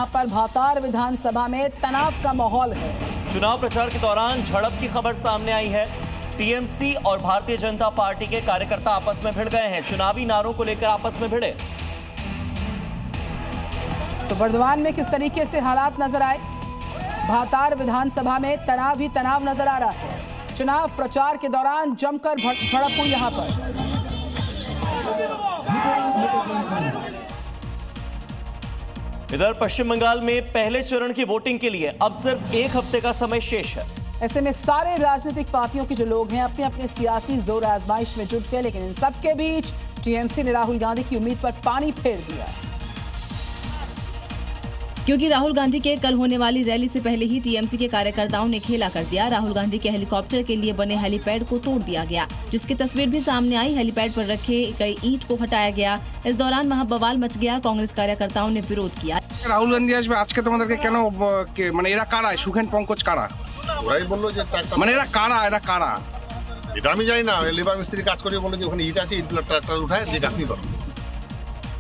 यहां पर भातार विधानसभा में तनाव का माहौल है। चुनाव प्रचार के दौरान झड़प की खबर सामने आई है। टीएमसी और भारतीय जनता पार्टी के कार्यकर्ता आपस में भिड़ गए हैं। चुनावी नारों को लेकर आपस में भिड़े। तो बर्दवान में किस तरीके से हालात नजर आए? भातार विधानसभा में तनाव ही तनाव नजर आ रहा है। चुनाव प्रचार के दौरान जमकर झड़प हुई यहां पर। इधर पश्चिम बंगाल में पहले चरण की वोटिंग के लिए अब सिर्फ एक हफ्ते का समय शेष है। ऐसे में सारे राजनीतिक पार्टियों के जो लोग हैं अपने अपने सियासी जोर आजमाइश में जुट गए, लेकिन इन सबके बीच टीएमसी ने राहुल गांधी की उम्मीद पर पानी फेर दिया। क्योंकि राहुल गांधी के कल होने वाली रैली से पहले ही टीएमसी के कार्यकर्ताओं ने खेला कर दिया। राहुल गांधी के हेलीकॉप्टर के लिए बने हेलीपैड को तोड़ दिया गया, जिसकी तस्वीर भी सामने आई। हेलीपैड पर रखे कई ईंट को हटाया गया। इस दौरान वहां बवाल मच गया। कांग्रेस कार्यकर्ताओं ने विरोध किया। राहुल गांधी আসবে আজকে তোমাদেরকে কেন মানে এরা কারা? সুখেন পঙ্কজ কারা? ওরাই বললো যে মানে এরা কারা? এটা আমি জানি না। লেবার মিস্ত্রি কাজ করে বলে যে ওখানে ইট আছে, ইটগুলো ট্রাক্টর উঠায় যে গাঁথনি করো।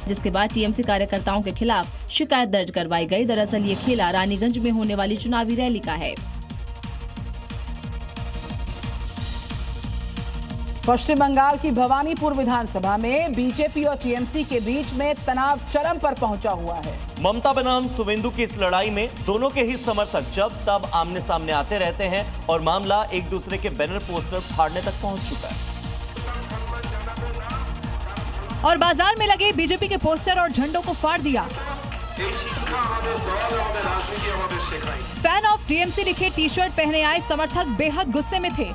जिसके बाद टीएमसी कार्यकर्ताओं के खिलाफ शिकायत दर्ज करवाई गई। दरअसल ये खेला रानीगंज में होने वाली चुनावी रैली का है। पश्चिम बंगाल की भवानीपुर विधानसभा में बीजेपी और टीएमसी के बीच में तनाव चरम पर पहुंचा हुआ है। ममता बनाम सुवेंदु की इस लड़ाई में दोनों के ही समर्थक जब तब आमने सामने आते रहते हैं और मामला एक दूसरे के बैनर पोस्टर फाड़ने तक पहुंच चुका है। और बाजार में लगे बीजेपी के पोस्टर और झंडों को फाड़ दिया। फैन ऑफ टीएमसी लिखे टी शर्ट पहने आए समर्थक बेहद गुस्से में थे।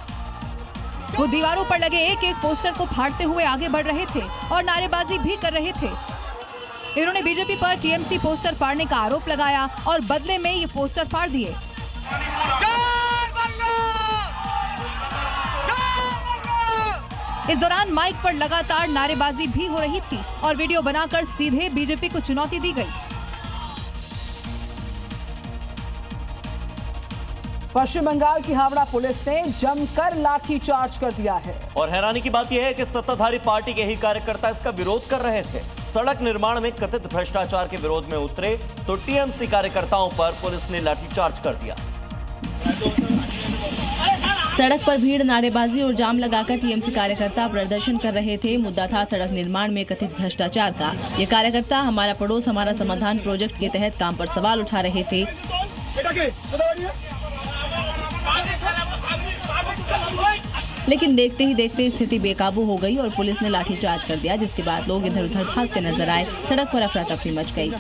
वो दीवारों पर लगे एक एक पोस्टर को फाड़ते हुए आगे बढ़ रहे थे और नारेबाजी भी कर रहे थे। इन्होंने बीजेपी पर टीएमसी पोस्टर फाड़ने का आरोप लगाया और बदले में ये पोस्टर फाड़ दिए। इस दौरान माइक पर लगातार नारेबाजी भी हो रही थी और वीडियो बनाकर सीधे बीजेपी को चुनौती दी गई। पश्चिम बंगाल की हावड़ा पुलिस ने जमकर लाठीचार्ज कर दिया है। और हैरानी की बात यह है कि सत्ताधारी पार्टी के ही कार्यकर्ता इसका विरोध कर रहे थे। सड़क निर्माण में कथित भ्रष्टाचार के विरोध में उतरे तो टीएमसी कार्यकर्ताओं पर पुलिस ने लाठीचार्ज कर दिया। सड़क पर भीड़, नारेबाजी और जाम लगाकर टीएमसी कार्यकर्ता प्रदर्शन कर रहे थे। मुद्दा था सड़क निर्माण में कथित भ्रष्टाचार का। ये कार्यकर्ता हमारा पड़ोस हमारा समाधान प्रोजेक्ट के तहत काम पर सवाल उठा रहे थे। लेकिन देखते ही देखते स्थिति बेकाबू हो गई और पुलिस ने लाठीचार्ज कर दिया, जिसके बाद लोग इधर उधर भागते नजर आए। सड़क पर अफरा तफरी मच गई।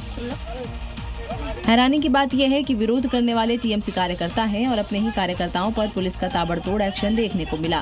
हैरानी की बात यह है कि विरोध करने वाले टीएमसी कार्यकर्ता हैं और अपने ही कार्यकर्ताओं पर पुलिस का ताबड़तोड़ एक्शन देखने को मिला।